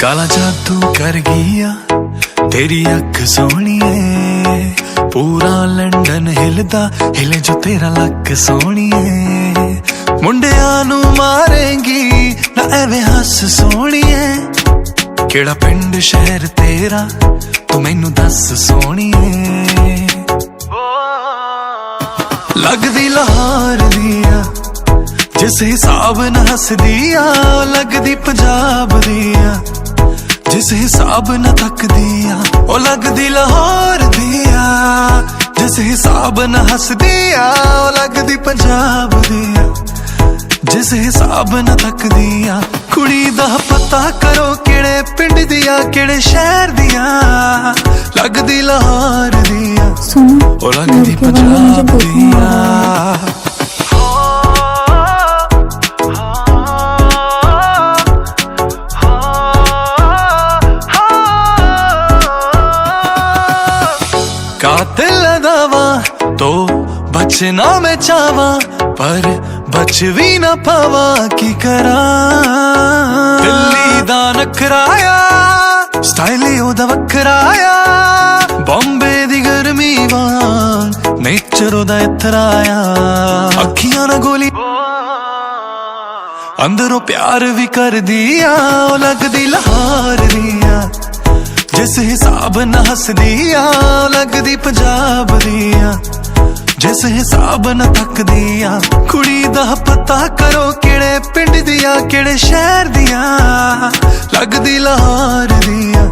काला जादू कर गया तेरी अख सोहणीए, पूरा लंडन हिलदा हिले जो तेरा लक सोहणीए। मुंडिया नू मारेंगी ना एवें हस सोहणीए, केड़ा पिंड शहर तेरा तू मैनू दस सोहणीए। लगदी लाहौर दिया जिस हिसाब न हसदिया, लगदी पंजाब दिया जिस हिसाब न थकदिया, ओ लगदी लाहौर दिया जिस हिसाब न हसदिया, ओ लगदी पंजाब दिया जिस हिसाब न थकदिया। कुड़ी दा पता करो केड़े पिंड दिया केड़े शहर दिया, लगदी लाहौर दिया ओ लगदी पंजाब दिया। कातिल दावा तो बचना मैं चावा, पर बच भी ना पावा की करा। दिल्ली दा नखराया स्टाइल ओदा वखराया, बॉम्बे दी गर्मी वांग नेचर ओदा इथराया। अखियां ना गोली अंदरों प्यार भी कर दिया, ओ लगदी लाहौर दिया जिस हिसाब न हसदिया, लगदी पंजाब दिया जिस हिसाब न थकदिया। कुड़ी दा पता करो केड़े पिंड दिया केड़े शहर दिया, लगदी लाहौर दिया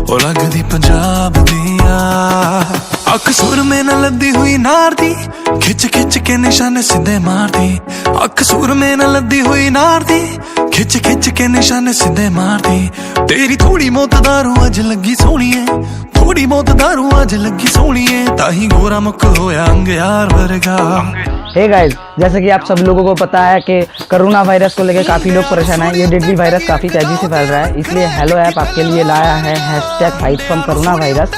ओ लगदी पंजाब दिया। अख सुर में न लद्दी हुई नार दी, खिच खिच के निशाने सीधे मार दी। अख सुर में न लद्दी हुई नार दी, खिच खिच के निशाने सीधे मार दी। तेरी थोड़ी मौत दारू अज लगी सोहणीए, थोड़ी मौत दारू अज लगी सोहणीए, ताही गोरा मुख होया अंगयार वर्गा। हे गाइस, जैसे कि आप सब लोगों को पता है कि कोरोना वायरस को लेकर काफ़ी लोग परेशान हैं। ये डेडली वायरस काफ़ी तेज़ी से फैल रहा है, इसलिए हेलो ऐप आपके लिए लाया है #FightFromCoronavirus।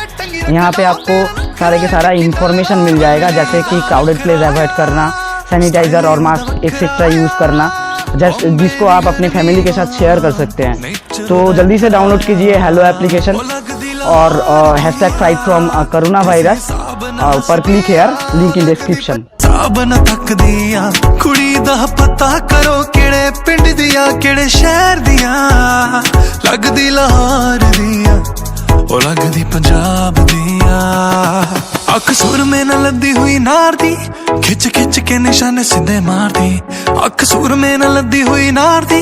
यहाँ पे आपको सारे के सारा इन्फॉर्मेशन मिल जाएगा, जैसे कि क्राउडेड प्लेस अवॉइड करना, सैनिटाइज़र और मास्क एक्सेट्रा यूज़ करना, जिसको आप अपने फैमिली के साथ शेयर कर सकते हैं। तो जल्दी से डाउनलोड कीजिए हेलो एप्लीकेशन और #FightFromCoronavirus पर click here, link in description. साब न थकदिया कुड़ी दा पता करो केड़े पिंड दिया केड़े शहर दिया, लगदी लाहौर दिया ओ लगदी पंजाब दिया। अख सुर में न लद्दी हुई नार दी, खिच खिच के निशाने सीधे मार दी। अख सुर में न लद्दी हुई नार दी,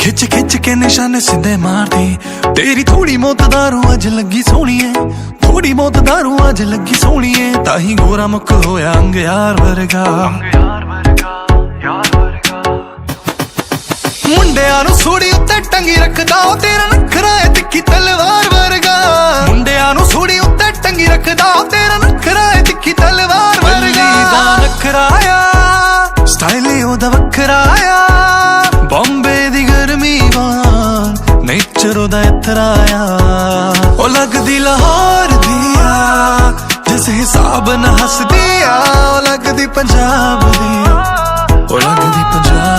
खिच खिच के निशाने सीधे मार दी। तेरी थोड़ी मौत दारू अज लगी सोहणीए, थोड़ी मौत दारू अज लगी सोहणीए, ताही गोरा मुख होया अंगयार वर्गा। मुंडिया नू सूड़ी उत्ते टंगी रखदा ओ तेरा नखरा है तिक्की तलवार वर्गा। मुंडिया नू सूड़ी उत्ते टंगी रखदा ओ तेरा नखरा है तिक्की तलवार वर्गा। नखराया स्टाइल ओदा वखराया, बॉम्बे दी गर्मी वांग नेचर ओदा इथराया। ओ लगदी लाहौर दिया जिस हिसाब न हसदिया, ओ लगदी पंजाब दिया ओ लगदी पंजाब